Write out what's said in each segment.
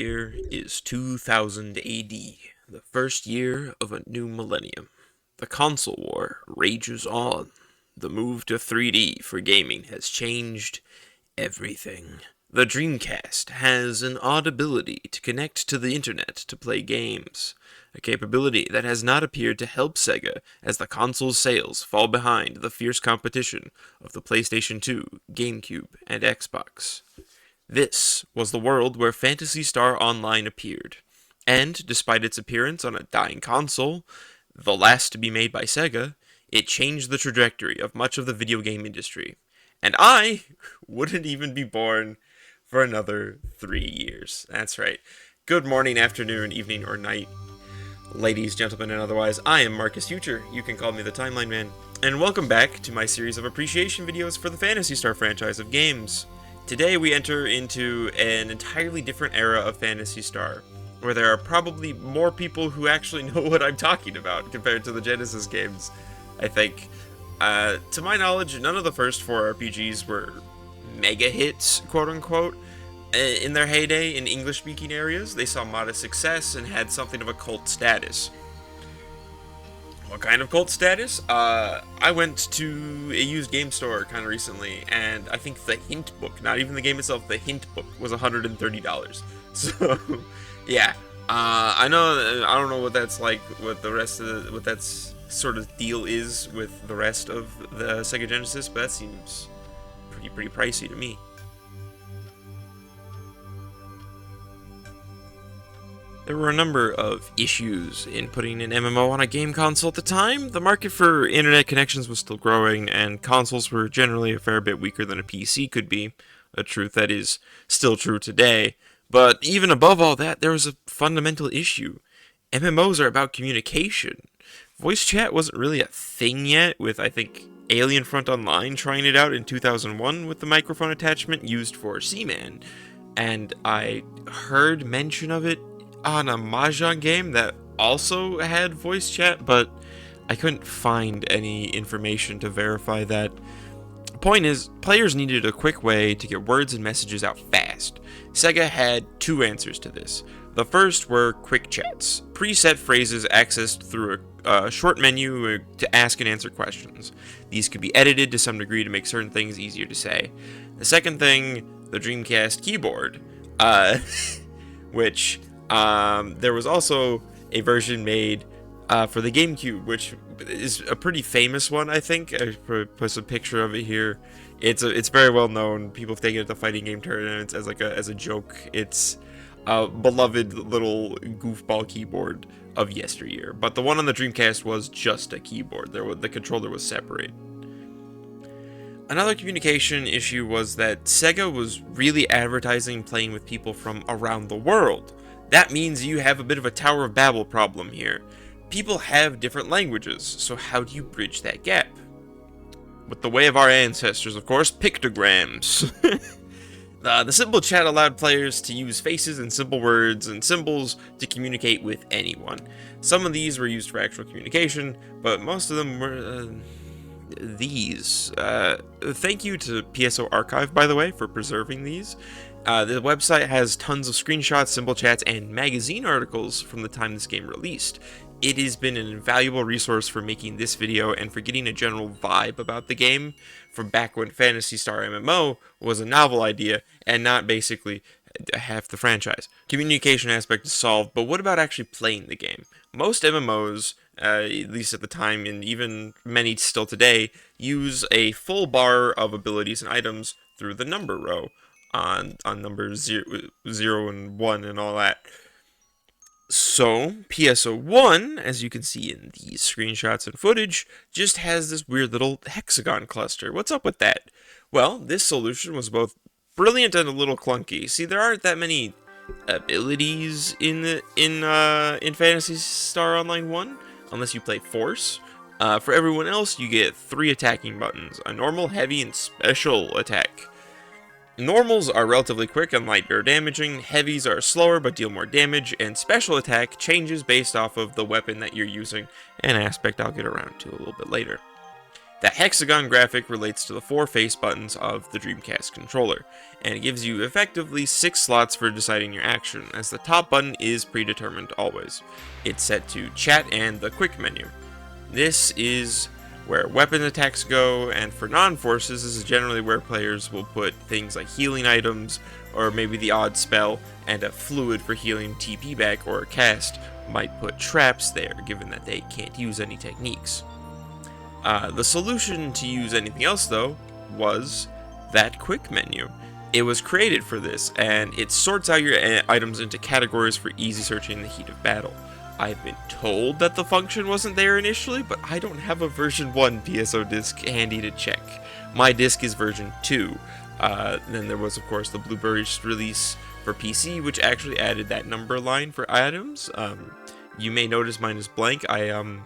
year is 2000 AD, the first year of a new millennium. The console war rages on. The move to 3D for gaming has changed everything. The Dreamcast has an odd ability to connect to the internet to play games, a capability that has not appeared to help Sega as the console's sales fall behind the fierce competition of the PlayStation 2, GameCube, and Xbox. This was the world where Phantasy Star Online appeared, and despite its appearance on a dying console, the last to be made by Sega, it changed the trajectory of much of the video game industry. And I wouldn't even be born for another 3 years. That's right. Good morning, afternoon, evening, or night, ladies, gentlemen, and otherwise. I am Marcus Future. You can call me the Timeline Man. And welcome back to my series of appreciation videos for the Phantasy Star franchise of games. Today we enter into an entirely different era of Phantasy Star, where there are probably more people who actually know what I'm talking about compared to the Genesis games, I think. To my knowledge, none of the first four RPGs were mega hits, quote-unquote, in their heyday in English-speaking areas. They saw modest success and had something of a cult status. What kind of cult status? I went to a used game store kind of recently, and I think the hint book, not even the game itself, the hint book was $130. So, yeah. I don't know what that's like, what the rest of what that's sort of deal is with the rest of the Sega Genesis, but that seems pretty pricey to me. There were a number of issues in putting an MMO on a game console at the time. The market for internet connections was still growing, and consoles were generally a fair bit weaker than a PC could be, a truth that is still true today. But even above all that, there was a fundamental issue. MMOs are about communication. Voice chat wasn't really a thing yet, with, I think, Alien Front Online trying it out in 2001 with the microphone attachment used for Seaman. And I heard mention of it on a Mahjong game that also had voice chat, but I couldn't find any information to verify that. The point is, players needed a quick way to get words and messages out fast. Sega had two answers to this. The first were quick chats, preset phrases accessed through a short menu to ask and answer questions. These could be edited to some degree to make certain things easier to say. The second thing, the Dreamcast keyboard, which there was also a version made for the GameCube, which is a pretty famous one, I think. I put a picture of it here. It's very well known. People have taken it to fighting game tournaments as a joke. It's a beloved little goofball keyboard of yesteryear. But the one on the Dreamcast was just a keyboard. The controller was separate. Another communication issue was that Sega was really advertising playing with people from around the world. That means you have a bit of a Tower of Babel problem here. People have different languages, so how do you bridge that gap? With the way of our ancestors, of course, pictograms. The simple chat allowed players to use faces and simple words and symbols to communicate with anyone. Some of these were used for actual communication, but most of them were these. Thank you to PSO Archive, by the way, for preserving these. The website has tons of screenshots, symbol chats, and magazine articles from the time this game released. It has been an invaluable resource for making this video and for getting a general vibe about the game from back when Phantasy Star MMO was a novel idea and not basically half the franchise. Communication aspect is solved, but what about actually playing the game? Most MMOs, at least at the time and even many still today, use a full bar of abilities and items through the number row on numbers 0 and 1 and all that. So, PSO1, as you can see in these screenshots and footage, just has this weird little hexagon cluster. What's up with that? Well, this solution was both brilliant and a little clunky. See, there aren't that many abilities in Phantasy Star Online 1, unless you play Force. For everyone else, you get 3 attacking buttons, a normal, heavy, and special attack. Normals are relatively quick and light bear damaging, heavies are slower but deal more damage, and special attack changes based off of the weapon that you're using, an aspect I'll get around to a little bit later. That hexagon graphic relates to the 4 face buttons of the Dreamcast controller, and it gives you effectively 6 slots for deciding your action, as the top button is predetermined always. It's set to chat and the quick menu. This is where weapon attacks go, and for non-forces, this is generally where players will put things like healing items, or maybe the odd spell, and a fluid for healing TP back, or a cast might put traps there, given that they can't use any techniques. The solution to use anything else, though, was that quick menu. It was created for this, and it sorts out your items into categories for easy searching in the heat of battle. I've been told that the function wasn't there initially, but I don't have a version 1 PSO disc handy to check. My disc is version 2. Then there was, of course, the Blueburst release for PC, which actually added that number line for items. You may notice mine is blank. I've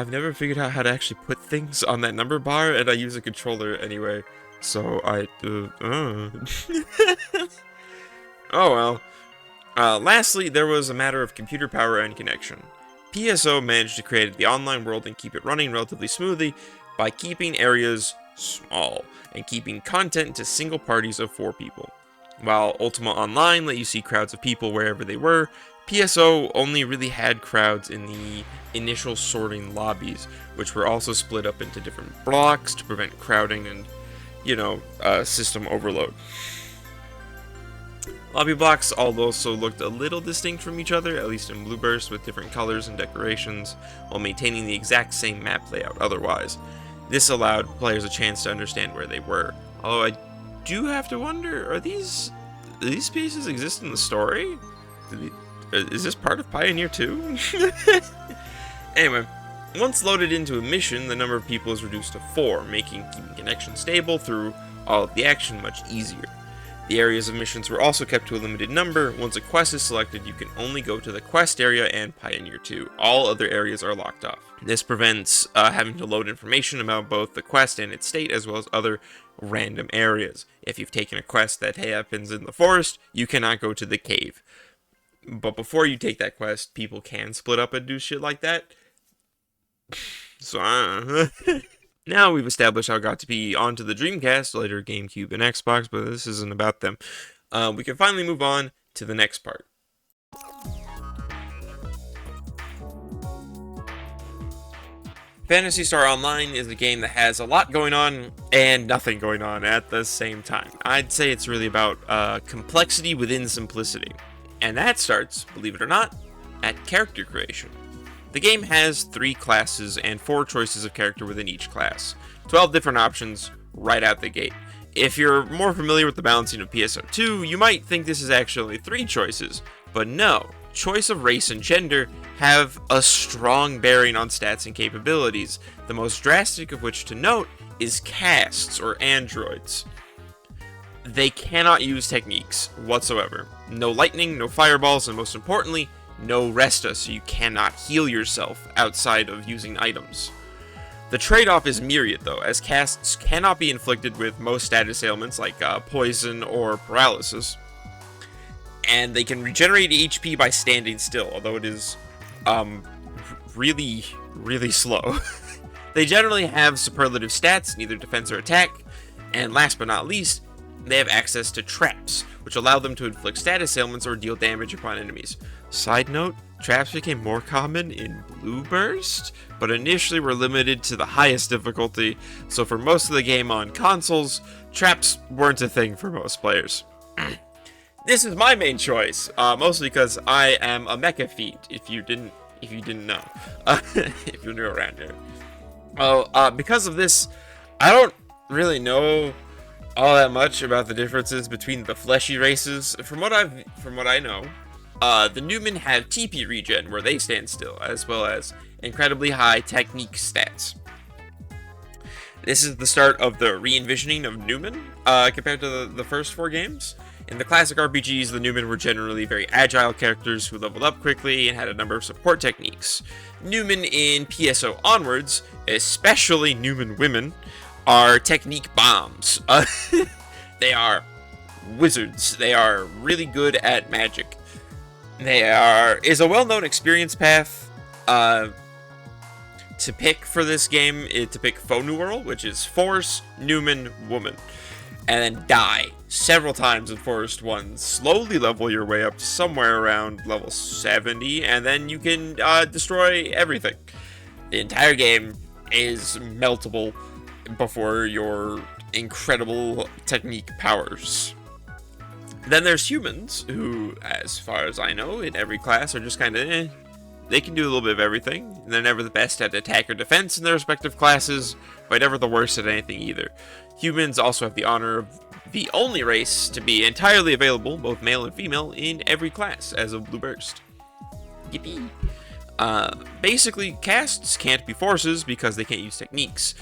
never figured out how to actually put things on that number bar, and I use a controller anyway, so oh well. Lastly, there was a matter of computer power and connection. PSO managed to create the online world and keep it running relatively smoothly by keeping areas small and keeping content to single parties of 4 people. While Ultima Online let you see crowds of people wherever they were, PSO only really had crowds in the initial sorting lobbies, which were also split up into different blocks to prevent crowding and, system overload. Lobby blocks also looked a little distinct from each other, at least in Blueburst, with different colors and decorations, while maintaining the exact same map layout otherwise. This allowed players a chance to understand where they were. Although I do have to wonder, do these spaces exist in the story? Is this part of Pioneer 2? Anyway, once loaded into a mission, the number of people is reduced to 4, making keeping connection stable through all of the action much easier. The areas of missions were also kept to a limited number. Once a quest is selected, you can only go to the quest area and Pioneer 2. All other areas are locked off. This prevents having to load information about both the quest and its state, as well as other random areas. If you've taken a quest that happens in the forest, you cannot go to the cave. But before you take that quest, people can split up and do shit like that. So, now we've established how it got to be onto the Dreamcast, later GameCube and Xbox, but this isn't about them. We can finally move on to the next part. Phantasy Star Online is a game that has a lot going on and nothing going on at the same time. I'd say it's really about complexity within simplicity. And that starts, believe it or not, at character creation. The game has 3 classes and 4 choices of character within each class. 12 different options right out the gate. If you're more familiar with the balancing of PSO2, you might think this is actually 3 choices, but no. Choice of race and gender have a strong bearing on stats and capabilities, the most drastic of which to note is casts or androids. They cannot use techniques whatsoever. No lightning, no fireballs, and most importantly, no resta, so you cannot heal yourself outside of using items. The trade-off is myriad though, as casts cannot be inflicted with most status ailments like poison or paralysis. And they can regenerate HP by standing still, although it is really, really slow. They generally have superlative stats, neither defense or attack, and last but not least, they have access to traps, which allow them to inflict status ailments or deal damage upon enemies. Side note, traps became more common in Blueburst, but initially were limited to the highest difficulty, so for most of the game on consoles, traps weren't a thing for most players. This is my main choice, mostly because I am a mecha feat, if you didn't know, if you're new around here. Well, because of this, I don't really know all that much about the differences between the fleshy races. From what I know, the Newmen have TP regen, where they stand still, as well as incredibly high technique stats. This is the start of the re-envisioning of Newmen, compared to the first 4 games. In the classic RPGs, the Newmen were generally very agile characters who leveled up quickly and had a number of support techniques. Newmen in PSO onwards, especially Newmen women, are technique bombs. They are wizards. They are really good at magic. Is a well-known experience path to pick for this game is to pick Fonural, which is Force, Newman, Woman. And then die several times in Forest 1. Slowly level your way up to somewhere around level 70, and then you can destroy everything. The entire game is meltable before your incredible technique powers. Then there's humans, who, as far as I know, in every class are just kind of They can do a little bit of everything. They're never the best at attack or defense in their respective classes, but never the worst at anything either. Humans also have the honor of the only race to be entirely available, both male and female, in every class as of Blue Burst. Yippee! Basically, castes can't be forces because they can't use techniques.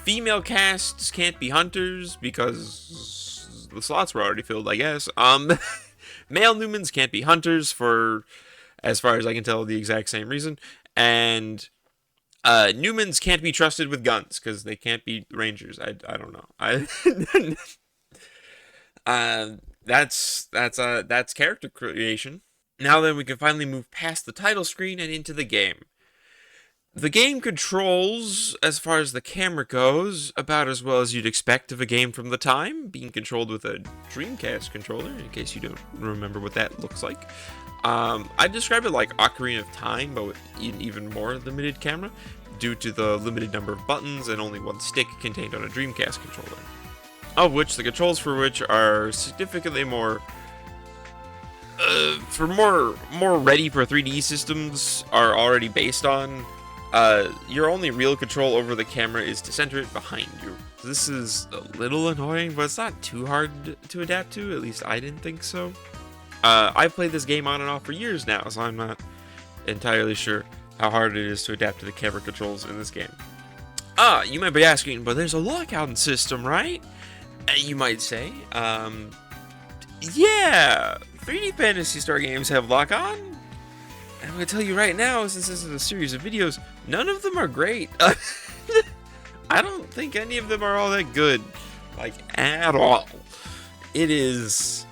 Female castes can't be hunters because the slots were already filled, I guess. Male Newmans can't be hunters for, as far as I can tell, the exact same reason. And Newmans can't be trusted with guns because they can't be rangers. I don't know. That's character creation. Now then, we can finally move past the title screen and into the game. The game controls, as far as the camera goes, about as well as you'd expect of a game from the time, being controlled with a Dreamcast controller, in case you don't remember what that looks like. I describe it like Ocarina of Time, but with an even more limited camera, due to the limited number of buttons and only one stick contained on a Dreamcast controller. Of which the controls for which are significantly more more ready for 3D systems are already based on. Your only real control over the camera is to center it behind you. This is a little annoying, but it's not too hard to adapt to, at least I didn't think so. I've played this game on and off for years now, so I'm not entirely sure how hard it is to adapt to the camera controls in this game. You might be asking, but there's a lockout system, right? You might say. Yeah, 3D Phantasy Star games have lock-on. I'm going to tell you right now, since this is a series of videos, none of them are great. I don't think any of them are all that good. Like, at all. It is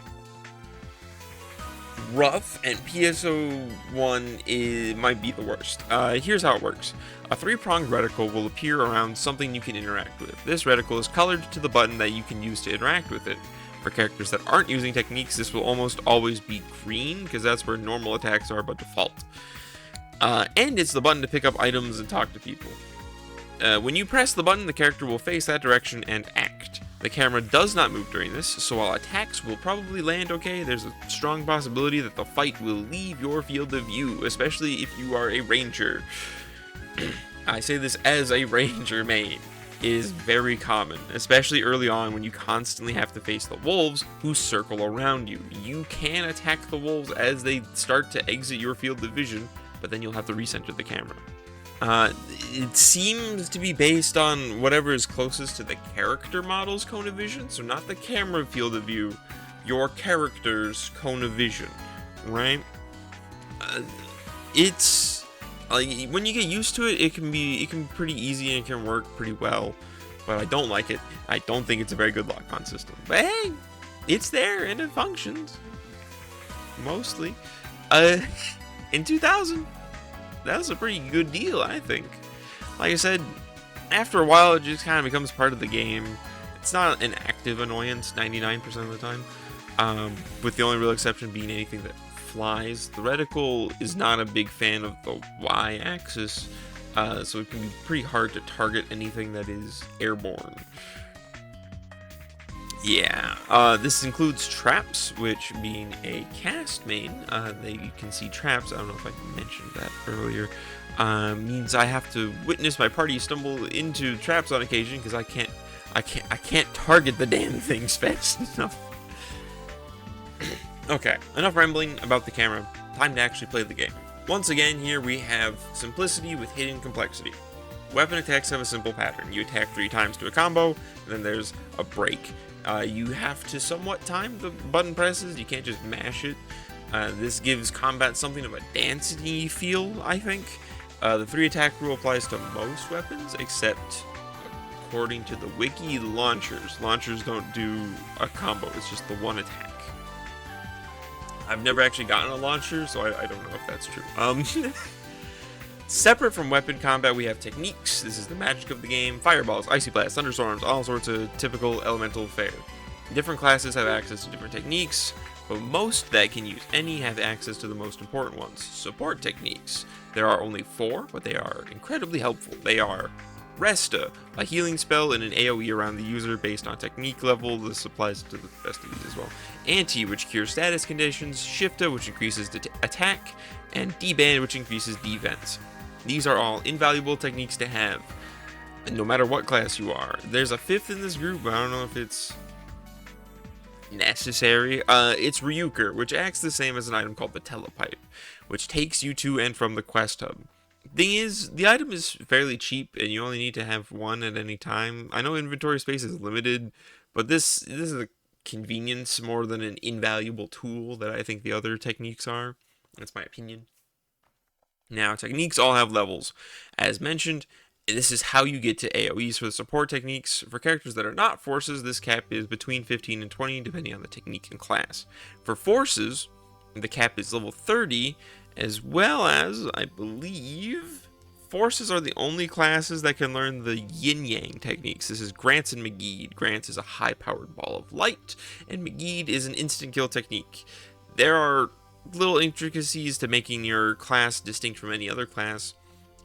rough, and PSO1 might be the worst. Here's how it works. A three-pronged reticle will appear around something you can interact with. This reticle is colored to the button that you can use to interact with it. For characters that aren't using techniques, this will almost always be green, because that's where normal attacks are by default. And it's the button to pick up items and talk to people. When you press the button, the character will face that direction and act. The camera does not move during this, so while attacks will probably land okay, there's a strong possibility that the fight will leave your field of view, especially if you are a ranger. I say this as a ranger main. It is very common, especially early on when you constantly have to face the wolves who circle around you. You can attack the wolves as they start to exit your field of vision, but then you'll have to recenter the camera. It seems to be based on whatever is closest to the character model's cone of vision, so not the camera field of view, your character's cone of vision, right? It's like, when you get used to it, it can be pretty easy and it can work pretty well, but I don't like it. I don't think it's a very good lock-on system, but hey, it's there and it functions mostly. In 2000, that was a pretty good deal, I think. Like I said, after a while, it just kind of becomes part of the game. It's not an active annoyance 99% of the time, with the only real exception being anything that flies. The reticle is not a big fan of the Y-axis, so it can be pretty hard to target anything that is airborne. Yeah, this includes traps, which, being a cast main, you can see traps. I don't know if I mentioned that earlier. Means I have to witness my party stumble into traps on occasion because I can't target the damn things fast enough. Okay, enough rambling about the camera. Time to actually play the game. Once again, here we have simplicity with hidden complexity. Weapon attacks have a simple pattern. You attack 3 times to a combo, and then there's a break. You have to somewhat time the button presses. You can't just mash it. This gives combat something of a dancing feel, I think. The 3 attack rule applies to most weapons, except, according to the wiki, launchers. Launchers don't do a combo, it's just the 1 attack. I've never actually gotten a launcher, so I don't know if that's true. Separate from weapon combat, we have techniques. This is the magic of the game. Fireballs, icy blasts, thunderstorms, all sorts of typical elemental fare. Different classes have access to different techniques, but most that can use any have access to the most important ones. Support techniques. There are only 4, but they are incredibly helpful. They are Resta, a healing spell and an AoE around the user based on technique level. This applies to the best of these as well. Anti, which cures status conditions. Shifta, which increases attack. And Deband, which increases defense. These are all invaluable techniques to have, no matter what class you are. There's a 5th in this group, but I don't know if it's necessary. It's Ryuker, which acts the same as an item called the Telepipe, which takes you to and from the quest hub. Thing is, the item is fairly cheap, and you only need to have one at any time. I know inventory space is limited, but this is a convenience more than an invaluable tool that I think the other techniques are. That's my opinion. Now, techniques all have levels. As mentioned, this is how you get to AoEs for the support techniques. For characters that are not forces, this cap is between 15 and 20, depending on the technique and class. For forces, the cap is level 30, as well as, I believe, forces are the only classes that can learn the yin-yang techniques. This is Grants and Megeed. Grants is a high-powered ball of light, and Megeed is an instant kill technique. There are little intricacies to making your class distinct from any other class,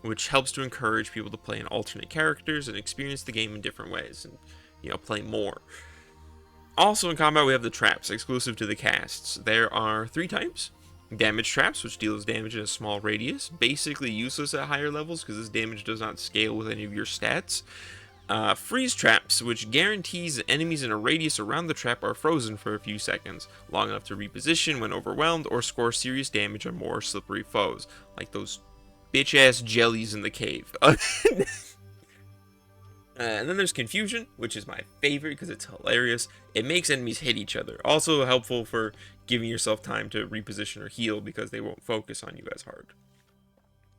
which helps to encourage people to play in alternate characters and experience the game in different ways and, play more. Also in combat, we have the traps, exclusive to the casts. There are 3 types. Damage traps, which deals damage in a small radius, basically useless at higher levels because this damage does not scale with any of your stats. Freeze traps, which guarantees that enemies in a radius around the trap are frozen for a few seconds, long enough to reposition when overwhelmed or score serious damage on more slippery foes, like those bitch-ass jellies in the cave. And then there's Confusion, which is my favorite because it's hilarious. It makes enemies hit each other. Also helpful for giving yourself time to reposition or heal because they won't focus on you as hard.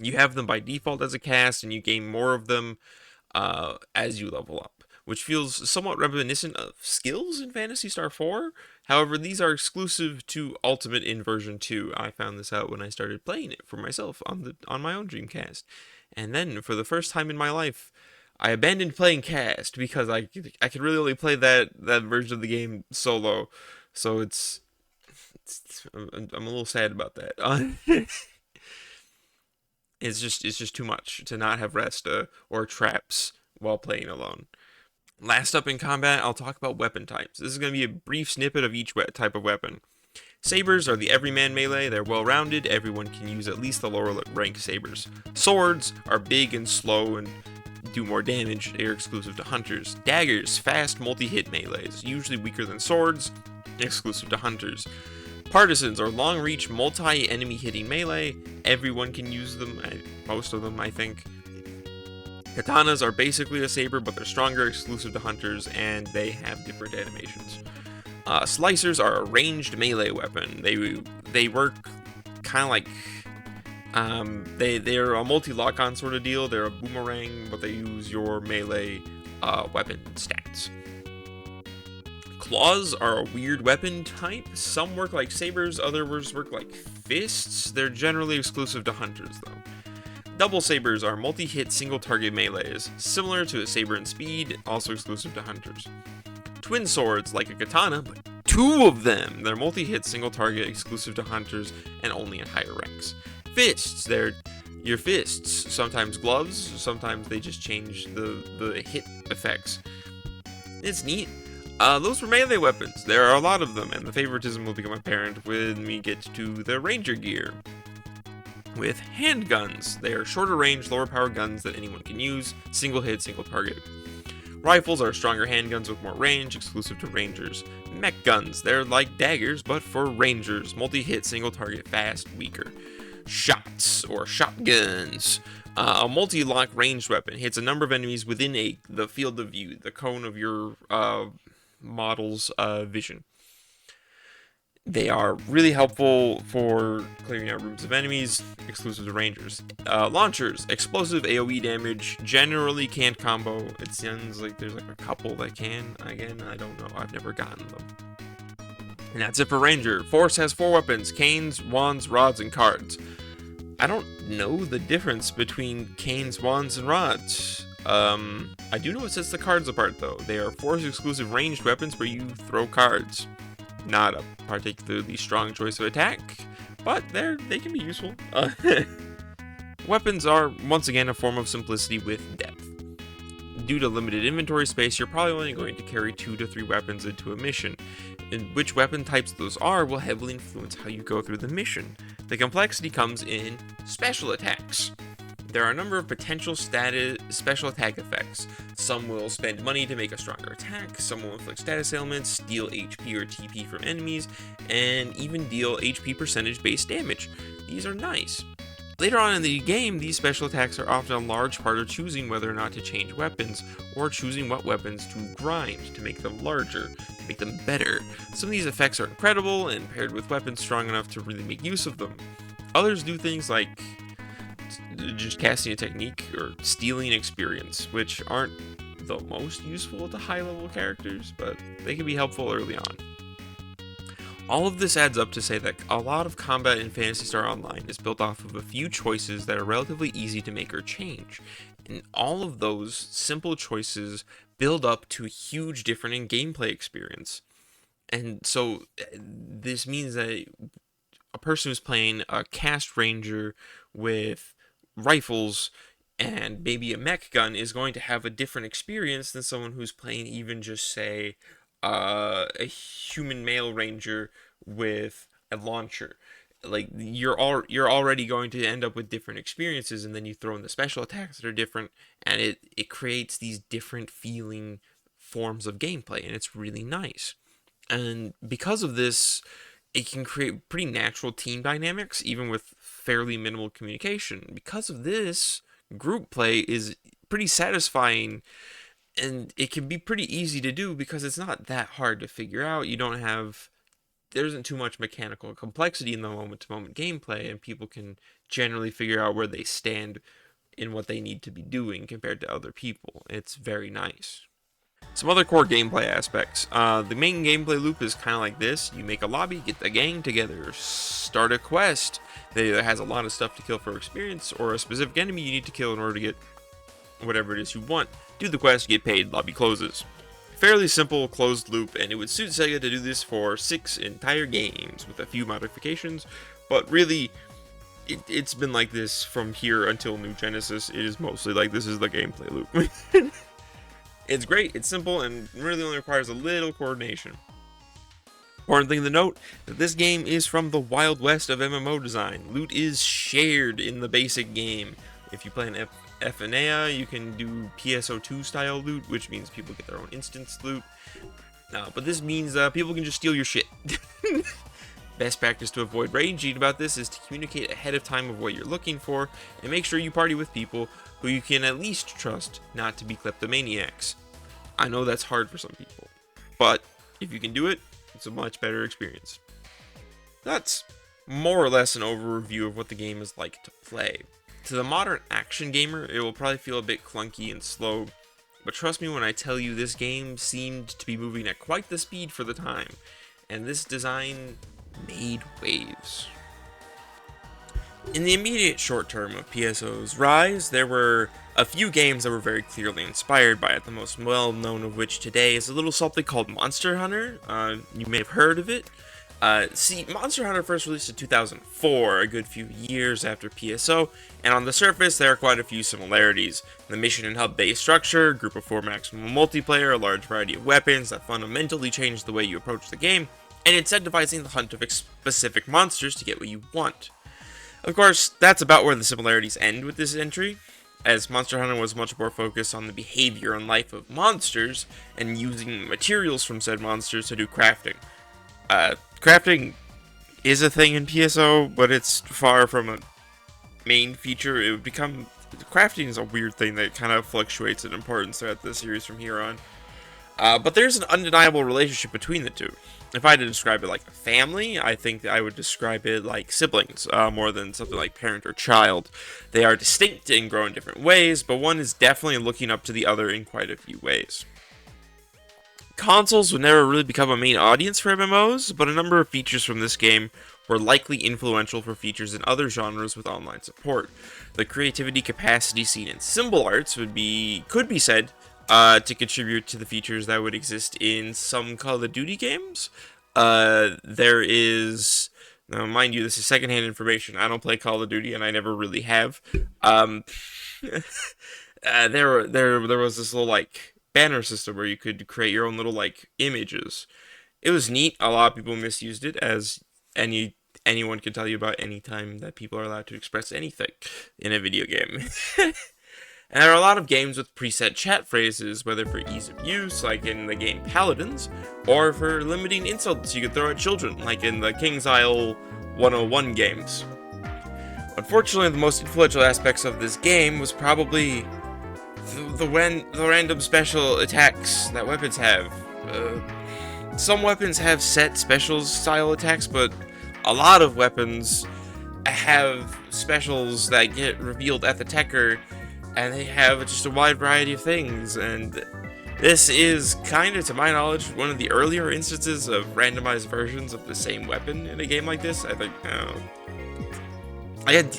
You have them by default as a cast, and you gain more of them as you level up, which feels somewhat reminiscent of skills in Phantasy Star 4. However, these are exclusive to Ultimate in version 2. I found this out when I started playing it for myself on my own Dreamcast. And then, for the first time in my life, I abandoned playing cast because I could really only play that version of the game solo. So I'm a little sad about that. It's just too much to not have Resta or traps while playing alone. Last up in combat, I'll talk about weapon types. This is going to be a brief snippet of each type of weapon. Sabers are the everyman melee. They're well-rounded. Everyone can use at least the lower rank sabers. Swords are big and slow and do more damage. They are exclusive to hunters. Daggers, fast multi-hit melees, usually weaker than swords, exclusive to hunters. Partisans are long-reach, multi-enemy hitting melee. Everyone can use them, most of them, I think. Katanas are basically a saber, but they're stronger, exclusive to hunters, and they have different animations. Slicers are a ranged melee weapon. They work kind of like they're a multi-lock-on sort of deal. They're a boomerang, but they use your melee weapon stats. Claws are a weird weapon type. Some work like sabers, others work like fists. They're generally exclusive to hunters, though. Double sabers are multi-hit single-target melees, similar to a saber in speed, also exclusive to hunters. Twin swords, like a katana, but 2 of them. They're multi-hit single-target, exclusive to hunters, and only in higher ranks. Fists, they're your fists. Sometimes gloves, sometimes they just change the hit effects. It's neat. Those were melee weapons. There are a lot of them, and the favoritism will become apparent when we get to the ranger gear. With handguns, they are shorter range, lower power guns that anyone can use, single hit, single target. Rifles are stronger handguns with more range, exclusive to rangers. Mech guns, they're like daggers, but for rangers, multi-hit, single target, fast, weaker. Shots, or shotguns. A multi-lock ranged weapon hits a number of enemies within the field of view, the cone of your model's vision. They are really helpful for clearing out rooms of enemies, exclusive to rangers. Launchers, explosive AoE damage, generally can't combo. It sounds like there's like a couple that can. Again, I don't know. I've never gotten them. And that's it for Ranger. Force has 4 weapons: canes, wands, rods, and cards. I don't know the difference between canes, wands, and rods. I do know what sets the cards apart, though. They are force-exclusive ranged weapons where you throw cards. Not a particularly strong choice of attack, but they can be useful. Weapons are, once again, a form of simplicity with depth. Due to limited inventory space, you're probably only going to carry 2 to 3 weapons into a mission, and which weapon types those are will heavily influence how you go through the mission. The complexity comes in special attacks. There are a number of potential special attack effects. Some will spend money to make a stronger attack, some will inflict status ailments, steal HP or TP from enemies, and even deal HP percentage based damage. These are nice. Later on in the game, these special attacks are often a large part of choosing whether or not to change weapons, or choosing what weapons to grind to make them larger, to make them better. Some of these effects are incredible and paired with weapons strong enough to really make use of them. Others do things like just casting a technique or stealing experience, which aren't the most useful to high level characters, but they can be helpful early on. All of this adds up to say that a lot of combat in Phantasy Star Online is built off of a few choices that are relatively easy to make or change, and all of those simple choices build up to a huge difference in gameplay experience. And so this means that a person who's playing a cast ranger with rifles and maybe a mech gun is going to have a different experience than someone who's playing even just, say, a human male ranger with a launcher. Like, you're already going to end up with different experiences, and then you throw in the special attacks that are different, and it creates these different feeling forms of gameplay, and it's really nice. And because of this, it can create pretty natural team dynamics, even with fairly minimal communication. Because of this, group play is pretty satisfying, and it can be pretty easy to do because it's not that hard to figure out. There isn't too much mechanical complexity in the moment-to-moment gameplay, and people can generally figure out where they stand in what they need to be doing compared to other people. It's very nice. Some other core gameplay aspects. The main gameplay loop is kind of like this. You make a lobby, get the gang together, start a quest that either has a lot of stuff to kill for experience or a specific enemy you need to kill in order to get whatever it is you want. Do the quest, get paid, lobby closes. Fairly simple closed loop, and it would suit Sega to do this for 6 entire games with a few modifications, but really it's been like this from here until New Genesis. It is mostly like this is the gameplay loop. It's great, it's simple, and really only requires a little coordination. Important thing to note, that this game is from the Wild West of MMO design. Loot is shared in the basic game. If you play an FNA, you can do PSO2 style loot, which means people get their own instance loot. But this means people can just steal your shit. Best practice to avoid raging about this is to communicate ahead of time of what you're looking for, and make sure you party with people who you can at least trust not to be kleptomaniacs. I know that's hard for some people, but if you can do it, it's a much better experience. That's more or less an overview of what the game is like to play. To the modern action gamer, it will probably feel a bit clunky and slow, but trust me when I tell you this game seemed to be moving at quite the speed for the time, and this design made waves. In the immediate short term of PSO's rise, there were a few games that were very clearly inspired by it, the most well-known of which today is a little something called Monster Hunter. You may have heard of it. Monster Hunter first released in 2004, a good few years after PSO, and on the surface there are quite a few similarities. The mission and hub-based structure, group of 4 maximum multiplayer, a large variety of weapons that fundamentally change the way you approach the game, and incentivizing the hunt of specific monsters to get what you want. Of course, that's about where the similarities end with this entry, as Monster Hunter was much more focused on the behavior and life of monsters, and using materials from said monsters to do crafting. Crafting is a thing in PSO, but it's far from a main feature. Crafting is a weird thing that kind of fluctuates in importance throughout the series from here on. But there's an undeniable relationship between the two. If I had to describe it like a family, I think that I would describe it like siblings, more than something like parent or child. They are distinct and grow in different ways, but one is definitely looking up to the other in quite a few ways. Consoles would never really become a main audience for MMOs, but a number of features from this game were likely influential for features in other genres with online support. The creativity capacity seen in symbol arts could be said to contribute to the features that would exist in some Call of Duty games. There is, now mind you, this is secondhand information. I don't play Call of Duty, and I never really have. Um, there was this little like banner system where you could create your own little like images. It was neat. A lot of people misused it, as anyone can tell you about any time that people are allowed to express anything in a video game. And there are a lot of games with preset chat phrases, whether for ease of use, like in the game Paladins, or for limiting insults you could throw at children, like in the King's Isle 101 games. Unfortunately, the most influential aspects of this game was probably the random special attacks that weapons have. Some weapons have set specials style attacks, but a lot of weapons have specials that get revealed at the techer, and they have just a wide variety of things, and this is kind of, to my knowledge, one of the earlier instances of randomized versions of the same weapon in a game like this. I think,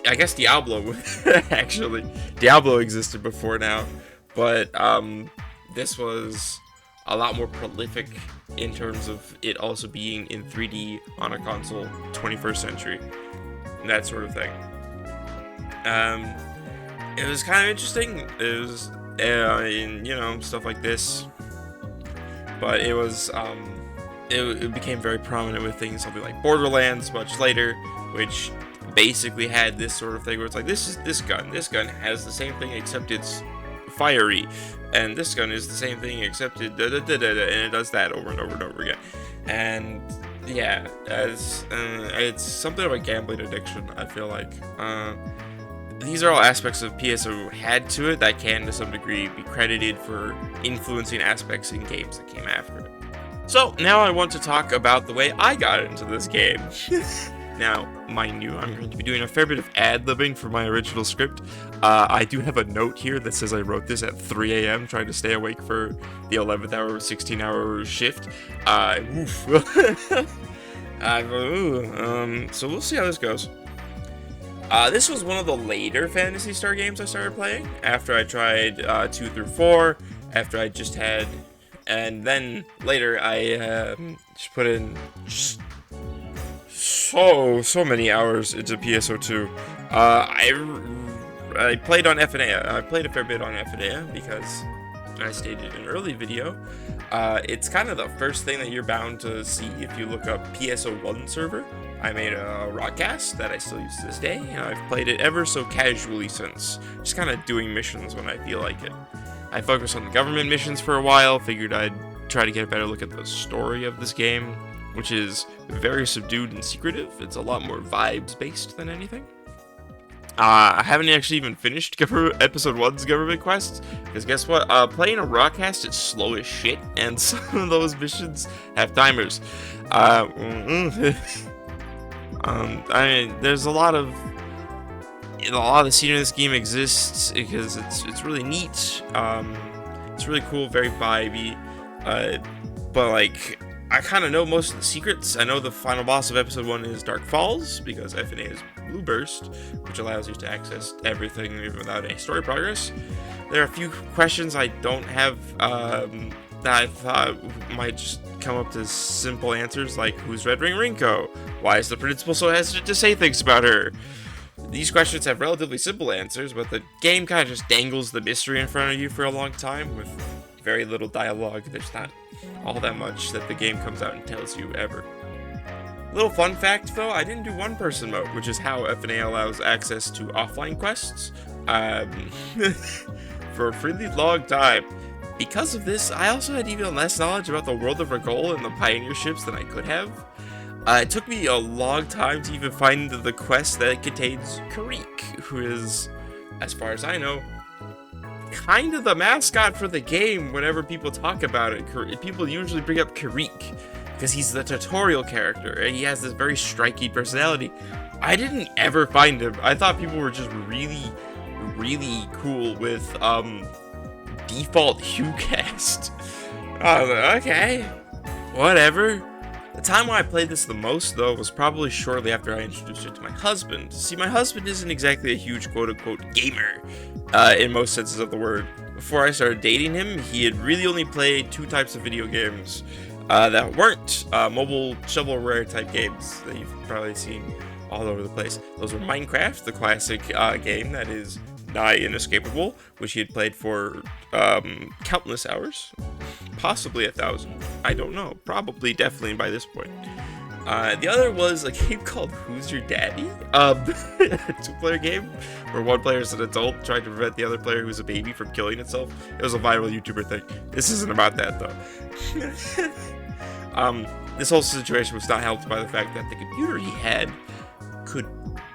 I guess Diablo, actually. Diablo existed before now, but this was a lot more prolific in terms of it also being in 3D on a console, 21st century, and that sort of thing. It was kind of interesting. It was, stuff like this. But it was, it became very prominent with things, something like Borderlands much later, which basically had this sort of thing where it's like, this is this gun. This gun has the same thing except it's fiery, and this gun is the same thing except it and it does that over and over and over again. And yeah, it's something of a gambling addiction, I feel like. These are all aspects of PSO had to it that can, to some degree, be credited for influencing aspects in games that came after it. So, now I want to talk about the way I got into this game. Now, mind you, I'm going to be doing a fair bit of ad-libbing for my original script. I do have a note here that says I wrote this at 3 a.m. trying to stay awake for the 11th hour, 16-hour shift. So we'll see how this goes. This was one of the later Phantasy Star games I started playing, after I tried 2 through 4, after I just had, and then later I just put in just so many hours into PSO2. I played on FNA. I played a fair bit on FNA because I stated in an early video, it's kind of the first thing that you're bound to see if you look up PSO1 server. I made a rockcast that I still use to this day, and I've played it ever so casually since, just kind of doing missions when I feel like it. I focused on the government missions for a while, figured I'd try to get a better look at the story of this game, which is very subdued and secretive. It's a lot more vibes-based than anything. I haven't actually even finished Episode 1's government quests, because guess what? Playing a rockcast is slow as shit, and some of those missions have timers. I mean, there's a lot of the scenery in this game exists because it's really neat. It's really cool, very vibey. But like, I kind of know most of the secrets. I know the final boss of episode 1 is Dark Falls because FNA is Blue Burst, which allows you to access everything even without any story progress. There are a few questions I don't have that I thought might just come up to simple answers, like who's Red Ring Rinko? Why is the principal so hesitant to say things about her? These questions have relatively simple answers, but the game kind of just dangles the mystery in front of you for a long time with very little dialogue. There's not all that much that the game comes out and tells you ever. Little fun fact though, I didn't do one-person mode, which is how FNA allows access to offline quests for a really long time. Because of this, I also had even less knowledge about the world of Regol and the Pioneer ships than I could have. It took me a long time to even find the quest that contains Karik, who is, as far as I know, kind of the mascot for the game whenever people talk about it. People usually bring up Karik because he's the tutorial character, and he has this very striking personality. I didn't ever find him. I thought people were just really, really cool with, default HuCast. Oh, okay. Whatever. The time when I played this the most, though, was probably shortly after I introduced it to my husband. See, my husband isn't exactly a huge quote-unquote gamer, in most senses of the word. Before I started dating him, he had really only played two types of video games that weren't mobile shovelware type games that you've probably seen all over the place. Those were Minecraft, the classic game that is nigh inescapable, which he had played for countless hours, possibly 1,000. I don't know, probably, definitely by this point. The other was a game called Who's Your Daddy? A two-player game where one player is an adult trying to prevent the other player who's a baby from killing itself. It was a viral YouTuber thing. This isn't about that, though. This whole situation was not helped by the fact that the computer he had could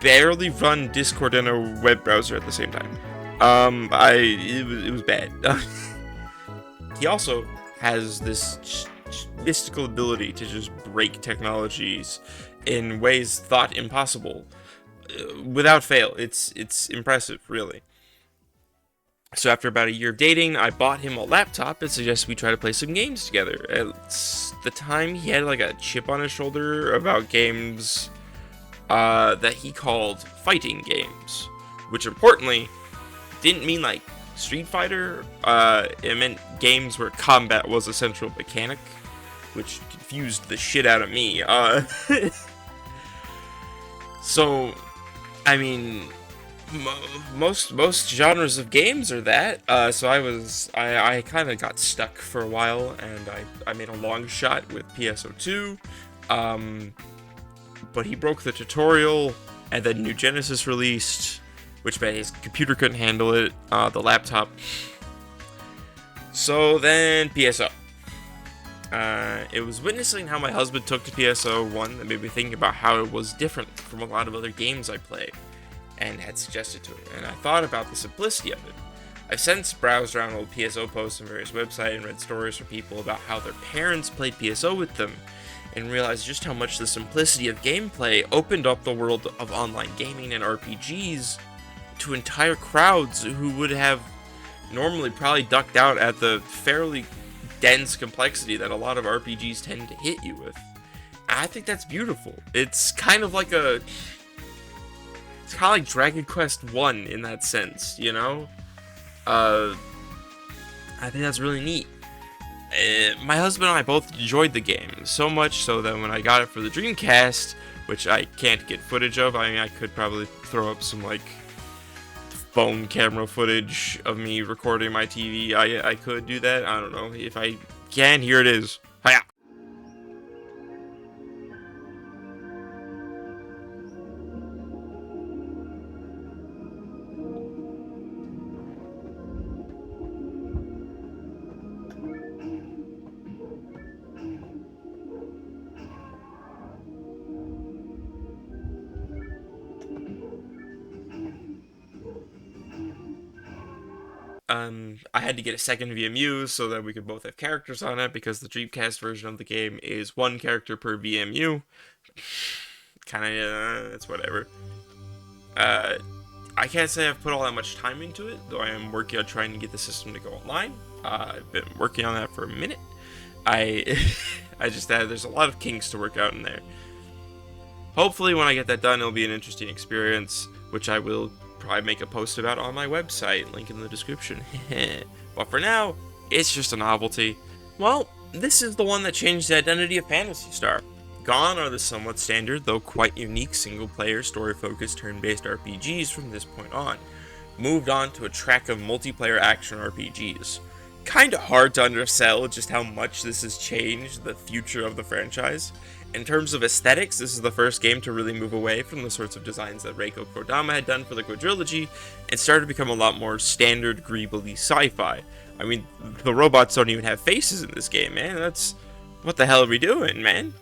barely run Discord and a web browser at the same time. It was bad. He also has this mystical ability to just break technologies in ways thought impossible, without fail. It's impressive, really. So after about a year of dating, I bought him a laptop and suggested we try to play some games together. At the time, he had like a chip on his shoulder about games that he called fighting games, which importantly didn't mean like Street Fighter. It meant games where combat was a central mechanic, which confused the shit out of me. So, I mean, most genres of games are that. So I kind of got stuck for a while, and I made a long shot with PSO2. But he broke the tutorial, and then New Genesis released, which meant his computer couldn't handle it, the laptop. So then PSO. It was witnessing how my husband took to PSO1 that made me think about how it was different from a lot of other games I play, and had suggested to it, and I thought about the simplicity of it. I've since browsed around old PSO posts on various websites and read stories from people about how their parents played PSO with them, and realized just how much the simplicity of gameplay opened up the world of online gaming and RPGs to entire crowds who would have normally probably ducked out at the fairly dense complexity that a lot of RPGs tend to hit you with. I think that's beautiful. It's kind of like Dragon Quest 1 in that sense, you know? I think that's really neat. My husband and I both enjoyed the game, so much so that when I got it for the Dreamcast, which I can't get footage of, I mean, I could probably throw up some, like, phone camera footage of me recording my TV. I could do that. I don't know. If I can, here it is. Hiya! I had to get a second VMU so that we could both have characters on it, because the Dreamcast version of the game is one character per VMU. Kinda, it's whatever. I can't say I've put all that much time into it, though I am working on trying to get the system to go online. I've been working on that for a minute. I just there's a lot of kinks to work out in there. Hopefully when I get that done, it'll be an interesting experience, which I will probably make a post about on my website, link in the description. But for now, it's just a novelty. Well, this is the one that changed the identity of Phantasy Star. Gone are the somewhat standard, though quite unique single-player, story-focused, turn-based RPGs from this point on. Moved on to a track of multiplayer action RPGs. Kinda hard to undersell just how much this has changed the future of the franchise. In terms of aesthetics, this is the first game to really move away from the sorts of designs that Reiko Kodama had done for the quadrilogy, and started to become a lot more standard, greebly sci-fi. I mean, the robots don't even have faces in this game, man. What the hell are we doing, man?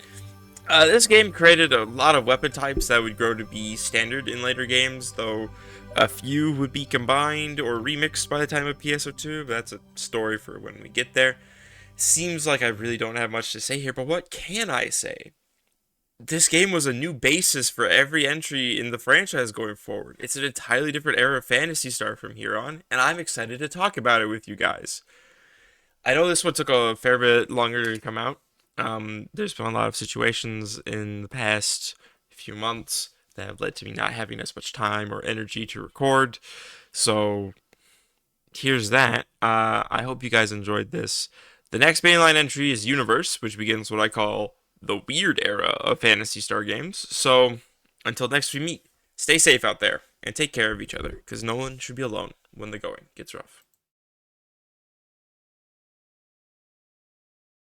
This game created a lot of weapon types that would grow to be standard in later games, though a few would be combined or remixed by the time of PSO2, but that's a story for when we get there. Seems like I really don't have much to say here, but what can I say? This game was a new basis for every entry in the franchise going forward. It's an entirely different era of Phantasy Star from here on, and I'm excited to talk about it with you guys. I know this one took a fair bit longer to come out, There's been a lot of situations in the past few months that have led to me not having as much time or energy to record. So here's that. I hope you guys enjoyed this. The next mainline entry is Universe, which begins what I call the weird era of Phantasy Star games. So until next we meet, stay safe out there and take care of each other, because no one should be alone when the going gets rough.